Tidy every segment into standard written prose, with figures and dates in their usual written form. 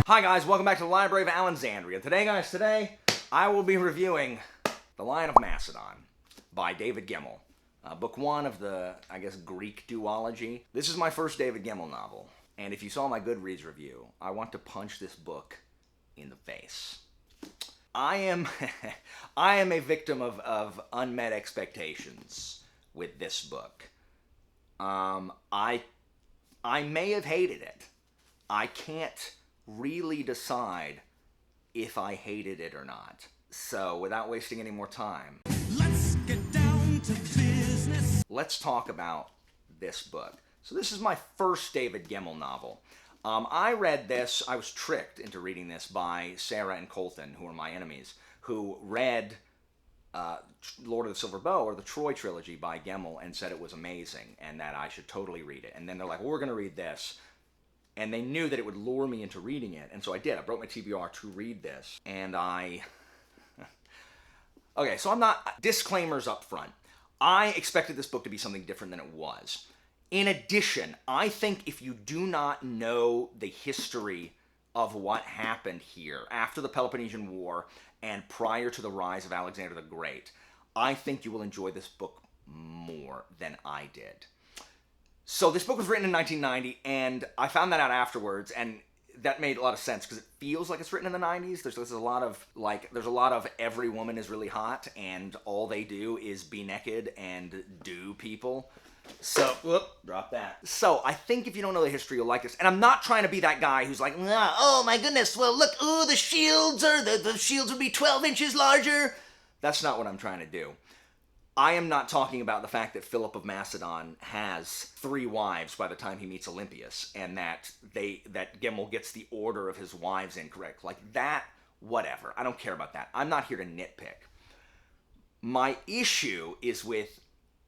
Hi guys, welcome back to the Library of Alexandria. Today I will be reviewing The Lion of Macedon by David Gemmell. Book one of the, Greek duology. This is my first David Gemmell novel, and if you saw my Goodreads review, I want to punch this book in the face. I am a victim of unmet expectations with this book. I may have hated it. I can't really decide if I hated it or not. So, without wasting any more time, let's get down to business. Let's talk about this book. So this is my first David Gemmell novel. I read this, I was tricked into reading this by Sarah and Colton, who are my enemies, who read Lord of the Silver Bow, or the Troy trilogy by Gemmell, and said it was amazing, and that I should totally read it. And then they're like, well, we're going to read this. And they knew that it would lure me into reading it, and so I did. I broke my TBR to read this, and okay, so I'm not... Disclaimers up front. I expected this book to be something different than it was. In addition, I think if you do not know the history of what happened here after the Peloponnesian War and prior to the rise of Alexander the Great, I think you will enjoy this book more than I did. So this book was written in 1990, and I found that out afterwards, and that made a lot of sense because it feels like it's written in the 90s. There's a lot of every woman is really hot, and all they do is be naked and do people. So, whoop, drop that. So I think if you don't know the history, you'll like this. And I'm not trying to be that guy who's like, oh my goodness, well look, the shields the shields would be 12 inches larger. That's not what I'm trying to do. I am not talking about the fact that Philip of Macedon has 3 wives by the time he meets Olympias, and that Gemmell gets the order of his wives incorrect. Like that, whatever. I don't care about that. I'm not here to nitpick. My issue is with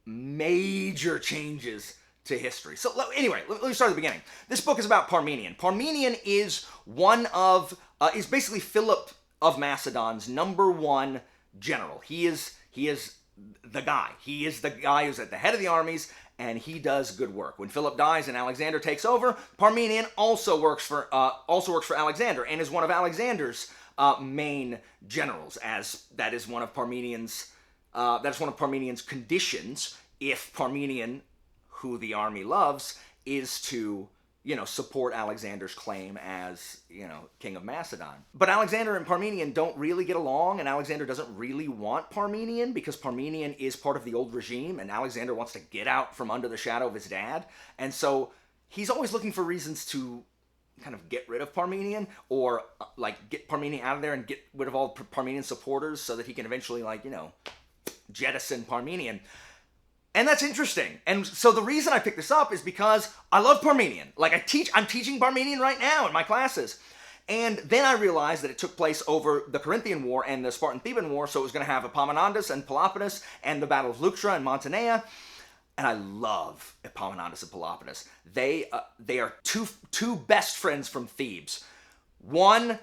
major changes to history. So anyway, let me start at the beginning. This book is about Parmenion. Parmenion is is basically Philip of Macedon's #1 general. He is the guy. He is the guy who's at the head of the armies, and he does good work. When Philip dies and Alexander takes over, Parmenion also works for Alexander and is one of Alexander's main generals. As that is one of Parmenion's conditions. If Parmenion, who the army loves, is to support Alexander's claim as, king of Macedon. But Alexander and Parmenion don't really get along, and Alexander doesn't really want Parmenion because Parmenion is part of the old regime, and Alexander wants to get out from under the shadow of his dad. And so he's always looking for reasons to kind of get rid of Parmenion, or get Parmenion out of there and get rid of all Parmenion supporters so that he can eventually jettison Parmenion. And that's interesting. And so the reason I picked this up is because I love Parmenion. I'm teaching Parmenion right now in my classes. And then I realized that it took place over the Corinthian War and the Spartan-Theban War, so it was going to have Epaminondas and Pelopidas and the Battle of Leuctra and Mantinea. And I love Epaminondas and Pelopidas. They are two best friends from Thebes. One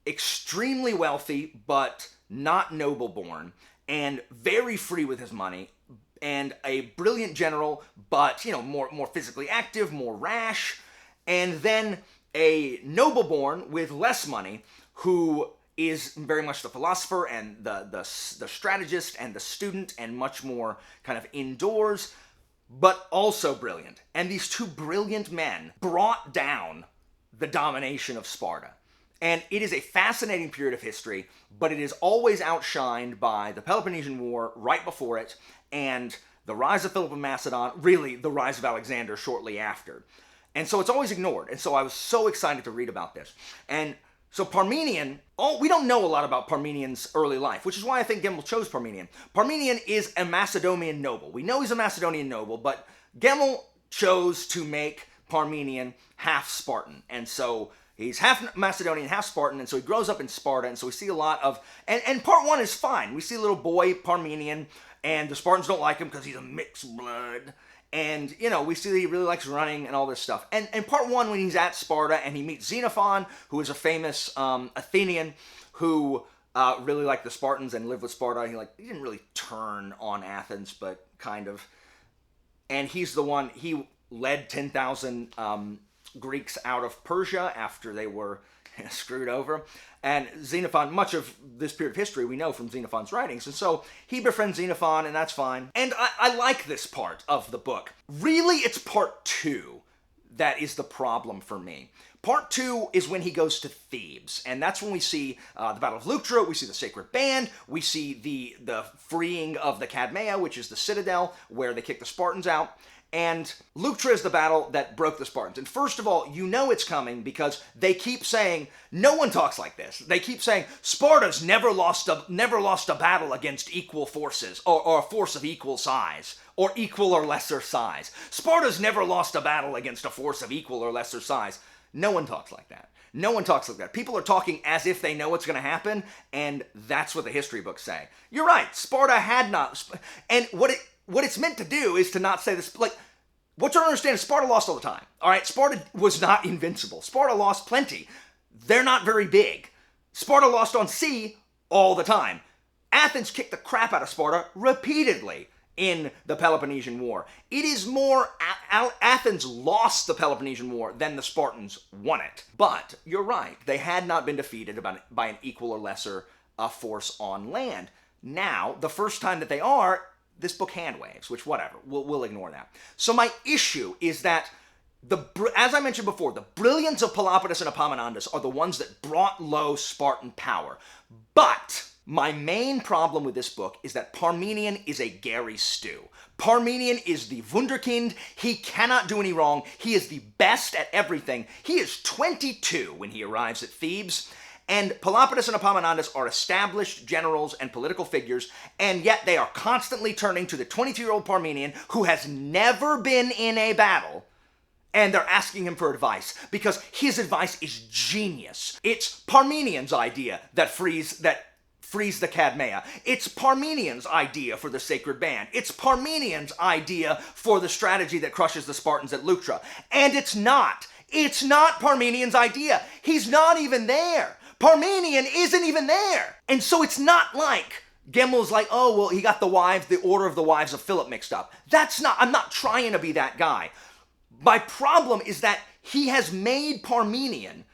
extremely wealthy, but not noble-born, and very free with his money, and a brilliant general, but, more physically active, more rash. And then a noble-born with less money, who is very much the philosopher and the strategist and the student, and much more kind of indoors, but also brilliant. And these two brilliant men brought down the domination of Sparta. And it is a fascinating period of history, but it is always outshined by the Peloponnesian War right before it, and the rise of Philip of Macedon, really the rise of Alexander shortly after. And so it's always ignored. And so I was so excited to read about this. And so Parmenion, we don't know a lot about Parmenion's early life, which is why I think Gemmell chose Parmenion. Parmenion is a Macedonian noble. We know he's a Macedonian noble, but Gemmell chose to make Parmenion half Spartan. And so he's half Macedonian, half Spartan, and so he grows up in Sparta, and so we see a lot of... And part 1 is fine. We see a little boy, Parmenion, and the Spartans don't like him because he's a mixed blood. And, we see that he really likes running and all this stuff. And part 1, when he's at Sparta, and he meets Xenophon, who is a famous Athenian, who really liked the Spartans and lived with Sparta. He didn't really turn on Athens, but kind of. And he's the one, he led 10,000 Greeks out of Persia after they were screwed over. And Xenophon, much of this period of history we know from Xenophon's writings, and so he befriends Xenophon, and that's fine. And I like this part of the book. Really, it's part 2 that is the problem for me. Part 2 is when he goes to Thebes, and that's when we see the Battle of Leuctra, we see the Sacred Band, we see the freeing of the Cadmea, which is the citadel, where they kick the Spartans out. And Leuctra is the battle that broke the Spartans. And first of all, you know it's coming because they keep saying, no one talks like this. They keep saying, Sparta's never lost a battle against equal forces, or a force of equal size, or equal or lesser size. Sparta's never lost a battle against a force of equal or lesser size. No one talks like that. No one talks like that. People are talking as if they know what's going to happen, and that's what the history books say. You're right, Sparta had not, and what it's meant to do is to not say this, like, what you understand is Sparta lost all the time. All right, Sparta was not invincible. Sparta lost plenty. They're not very big. Sparta lost on sea all the time. Athens kicked the crap out of Sparta repeatedly in the Peloponnesian War. It is more Athens lost the Peloponnesian War than the Spartans won it. But you're right, they had not been defeated by an equal or lesser force on land. Now, the first time that they are, this book hand waves, which whatever, we'll ignore that. So my issue is that, as I mentioned before, the brilliance of Pelopidas and Epaminondas are the ones that brought low Spartan power. But my main problem with this book is that Parmenion is a Gary stew. Parmenion is the wunderkind. He cannot do any wrong. He is the best at everything. He is 22 when he arrives at Thebes. And Pelopidas and Epaminondas are established generals and political figures, and yet they are constantly turning to the 22-year-old Parmenion who has never been in a battle, and they're asking him for advice because his advice is genius. It's Parmenion's idea that frees the Cadmea. It's Parmenion's idea for the Sacred Band. It's Parmenion's idea for the strategy that crushes the Spartans at Leuctra. And it's not. It's not Parmenion's idea. He's not even there. Parmenion isn't even there. And so it's not like Gemmell's like, oh, well, he got the order of the wives of Philip mixed up. I'm not trying to be that guy. My problem is that he has made Parmenion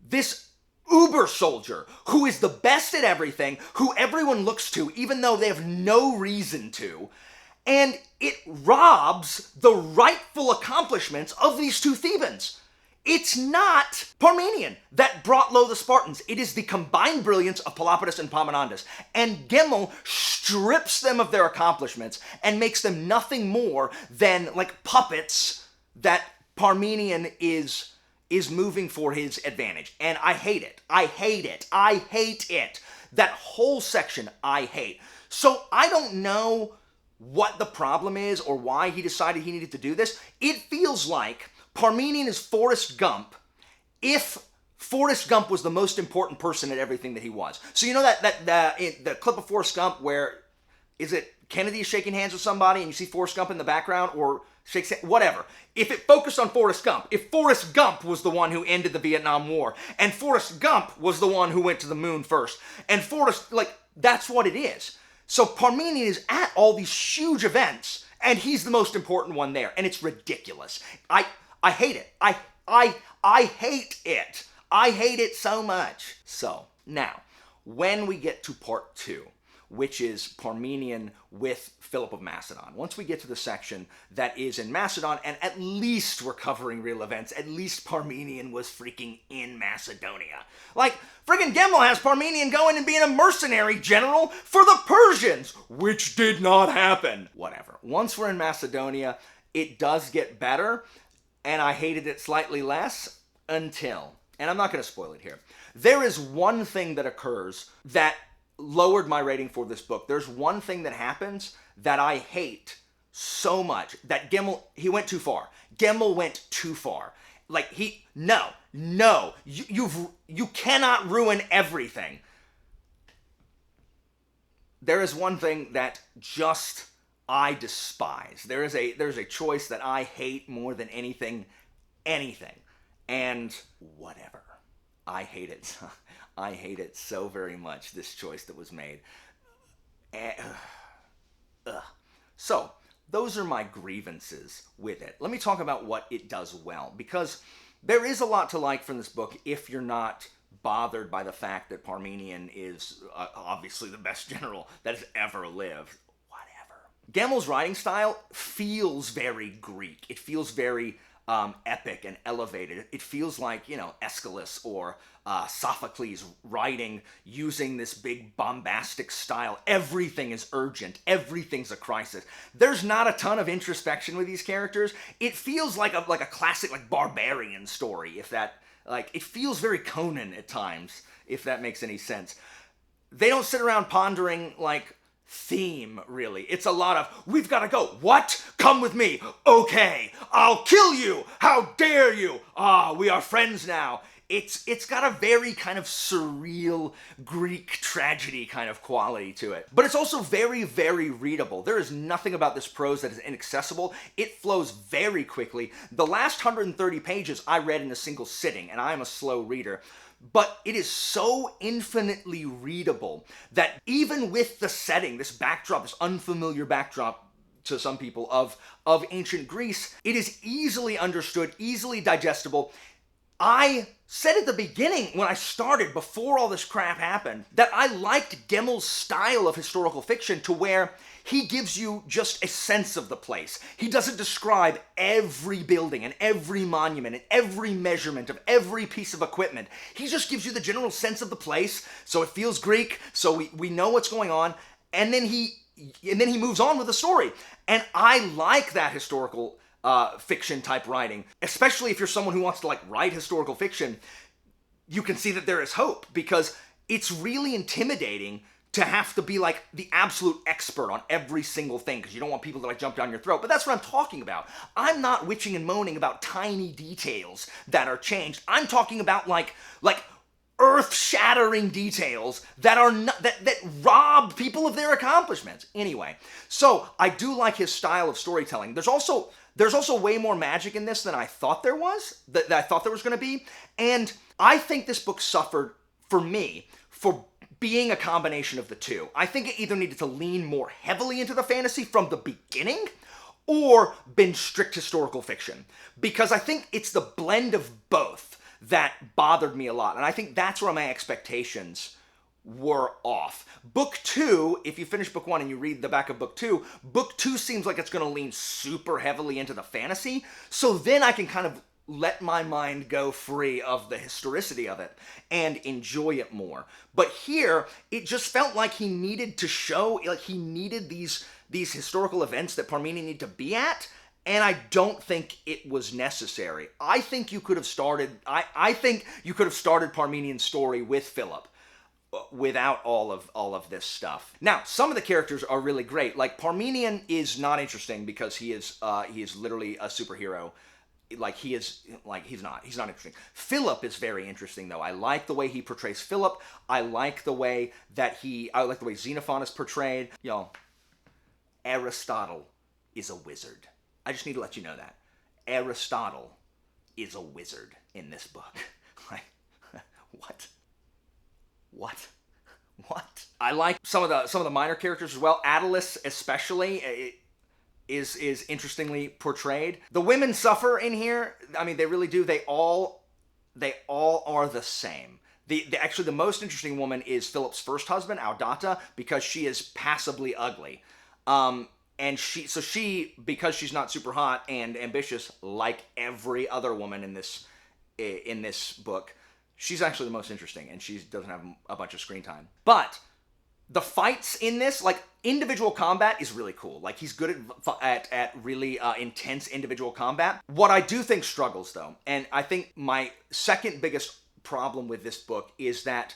this uber soldier who is the best at everything, who everyone looks to, even though they have no reason to. And it robs the rightful accomplishments of these two Thebans. It's not Parmenion that brought low the Spartans. It is the combined brilliance of Pelopidas and Epaminondas. And Gemmell strips them of their accomplishments and makes them nothing more than like puppets that Parmenion is moving for his advantage. And I hate it. I hate it. I hate it. That whole section I hate. So I don't know what the problem is or why he decided he needed to do this. It feels like Parmenion is Forrest Gump if Forrest Gump was the most important person at everything that he was. So you know the clip of Forrest Gump where, is it Kennedy shaking hands with somebody and you see Forrest Gump in the background, or shakes hands, whatever. If it focused on Forrest Gump, if Forrest Gump was the one who ended the Vietnam War, and Forrest Gump was the one who went to the moon first, and that's what it is. So Parmenion is at all these huge events, and he's the most important one there, and it's ridiculous. I hate it. I hate it. I hate it so much. So, now, when we get to part 2, which is Parmenion with Philip of Macedon, once we get to the section that is in Macedon, and at least we're covering real events, at least Parmenion was freaking in Macedonia. Like, friggin' Gemmell has Parmenion going and being a mercenary general for the Persians, which did not happen. Whatever. Once we're in Macedonia, it does get better, and I hated it slightly less until, and I'm not going to spoil it here, there is one thing that occurs that lowered my rating for this book. There's one thing that happens that I hate so much, that Gemmell, he went too far. Gemmell went too far. Like, you cannot ruin everything. There is one thing that just I despise. There's a choice that I hate more than anything, and whatever. I hate it. I hate it so very much, this choice that was made. So, those are my grievances with it. Let me talk about what it does well, because there is a lot to like from this book if you're not bothered by the fact that Parmenion is obviously the best general that has ever lived. Whatever. Gemmell's writing style feels very Greek. It feels very epic and elevated. It feels like, Aeschylus or Sophocles writing using this big bombastic style. Everything is urgent. Everything's a crisis. There's not a ton of introspection with these characters. It feels like a classic barbarian story, if that, it feels very Conan at times, if that makes any sense. They don't sit around pondering theme, really. It's a lot of, we've got to go. What? Come with me. Okay. I'll kill you. How dare you? We are friends now. It's got a very kind of surreal Greek tragedy kind of quality to it. But it's also very, very readable. There is nothing about this prose that is inaccessible. It flows very quickly. The last 130 pages I read in a single sitting, and I am a slow reader. But it is so infinitely readable that even with the setting, this backdrop, this unfamiliar backdrop to some people of ancient Greece, it is easily understood, easily digestible. I said at the beginning, when I started, before all this crap happened, that I liked Gemmell's style of historical fiction to where he gives you just a sense of the place. He doesn't describe every building and every monument and every measurement of every piece of equipment. He just gives you the general sense of the place, so it feels Greek, so we know what's going on, and then he moves on with the story. And I like that historical fiction type writing, especially if you're someone who wants to write historical fiction. You can see that there is hope, because it's really intimidating to have to be the absolute expert on every single thing, because you don't want people to jump down your throat. But that's what I'm talking about. I'm not witching and moaning about tiny details that are changed. I'm talking about earth-shattering details that are not, that rob people of their accomplishments. Anyway, so I do like his style of storytelling. There's also way more magic in this than I thought there was, that I thought there was going to be. And I think this book suffered, for me, for being a combination of the two. I think it either needed to lean more heavily into the fantasy from the beginning, or been strict historical fiction. Because I think it's the blend of both that bothered me a lot. And I think that's where my expectations were off. Book 2, if you finish book 1 and you read the back of book 2 seems like it's going to lean super heavily into the fantasy. So then I can kind of let my mind go free of the historicity of it and enjoy it more. But here, it just felt like he needed to show, he needed these historical events that Parmenion needed to be at, and I don't think it was necessary. I think you could have started, I think you could have started Parmenion's story with Philip without all of this stuff. Now, some of the characters are really great. Parmenion is not interesting because he is literally a superhero. He's not interesting. Philip is very interesting, though. I like the way he portrays Philip. I like the way Xenophon is portrayed. Aristotle is a wizard. I just need to let you know that. Aristotle is a wizard in this book. What? I like some of the minor characters as well. Attalus especially is interestingly portrayed. The women suffer in here. I mean, they really do. They all are the same. Actually, the most interesting woman is Philip's first husband, Audata, because she is passably ugly. And she, because she's not super hot and ambitious like every other woman in this book, she's actually the most interesting, and she doesn't have a bunch of screen time. But the fights in this, individual combat is really cool. He's good at really intense individual combat. What I do think struggles, though, and I think my second biggest problem with this book is that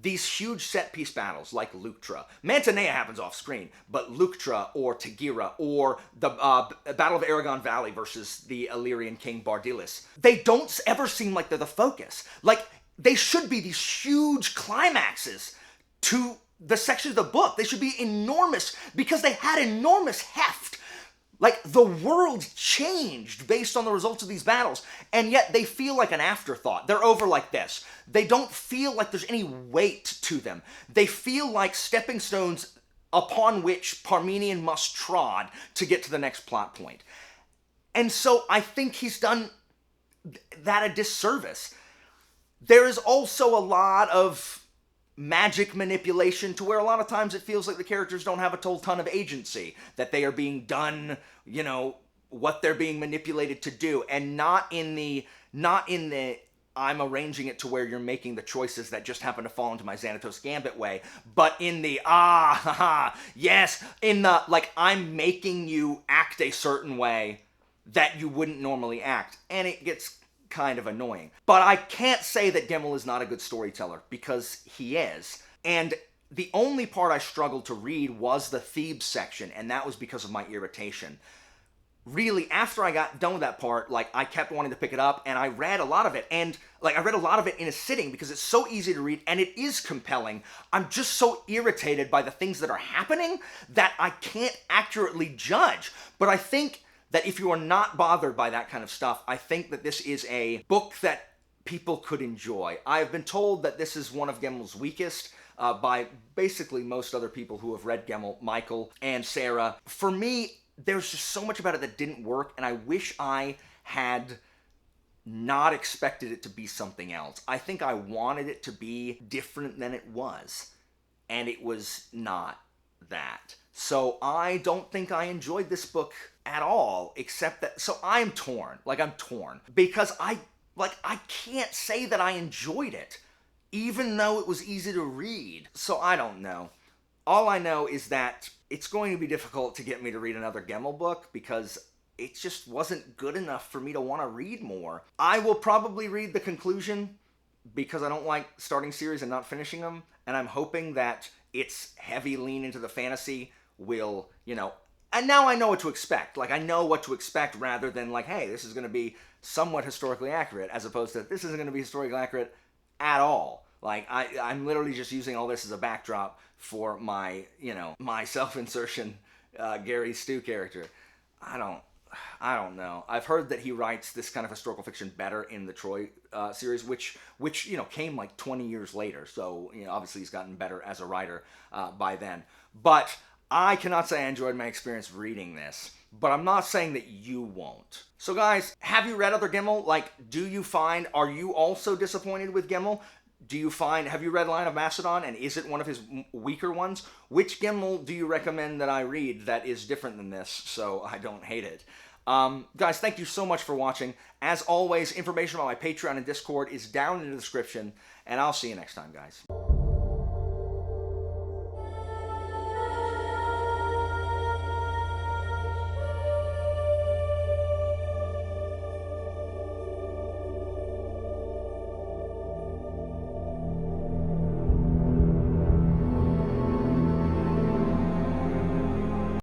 these huge set-piece battles like Leuctra, Mantinea happens off-screen, but Leuctra or Tegira or the Battle of Aragon Valley versus the Illyrian king Bardilis, they don't ever seem like they're the focus. They should be these huge climaxes to the sections of the book. They should be enormous because they had enormous heft. The world changed based on the results of these battles, and yet they feel like an afterthought. They're over like this. They don't feel like there's any weight to them. They feel like stepping stones upon which Parmenion must trod to get to the next plot point. And so I think he's done that a disservice. there is also a lot of magic manipulation to where a lot of times it feels like the characters don't have a total ton of agency, that they are being done, what they're being manipulated to do, and not in the I'm arranging it to where you're making the choices that just happen to fall into my Xanatos Gambit way, but in the yes, in the I'm making you act a certain way that you wouldn't normally act, and it gets kind of annoying. But I can't say that Gemmell is not a good storyteller, because he is. And the only part I struggled to read was the Thebes section, and that was because of my irritation. Really, after I got done with that part, I kept wanting to pick it up, and I read a lot of it, and I read a lot of it in a sitting because it's so easy to read, and it is compelling. I'm just so irritated by the things that are happening that I can't accurately judge. But I think that if you are not bothered by that kind of stuff, I think that this is a book that people could enjoy. I have been told that this is one of Gemmell's weakest by basically most other people who have read Gemmell, Michael and Sarah. For me, there's just so much about it that didn't work, and I wish I had not expected it to be something else. I think I wanted it to be different than it was, and it was not that. So I don't think I enjoyed this book at all, except that, so I'm torn. I'm torn. Because I can't say that I enjoyed it, even though it was easy to read. So I don't know. All I know is that it's going to be difficult to get me to read another Gemmell book, because it just wasn't good enough for me to want to read more. I will probably read the conclusion, because I don't like starting series and not finishing them, and I'm hoping that its heavy lean into the fantasy will, and now I know what to expect. I know what to expect, rather than hey, this is going to be somewhat historically accurate, as opposed to this isn't going to be historically accurate at all. I'm literally just using all this as a backdrop for my, my self-insertion Gary Stu character. I don't know. I've heard that he writes this kind of historical fiction better in the Troy series, which came 20 years later. So, obviously he's gotten better as a writer by then. But I cannot say I enjoyed my experience reading this, but I'm not saying that you won't. So guys, have you read other Gemmell? Are you also disappointed with Gemmell? Have you read Lion of Macedon, and is it one of his weaker ones? Which Gemmell do you recommend that I read that is different than this, so I don't hate it? Guys, thank you so much for watching. As always, information about my Patreon and Discord is down in the description, and I'll see you next time, guys.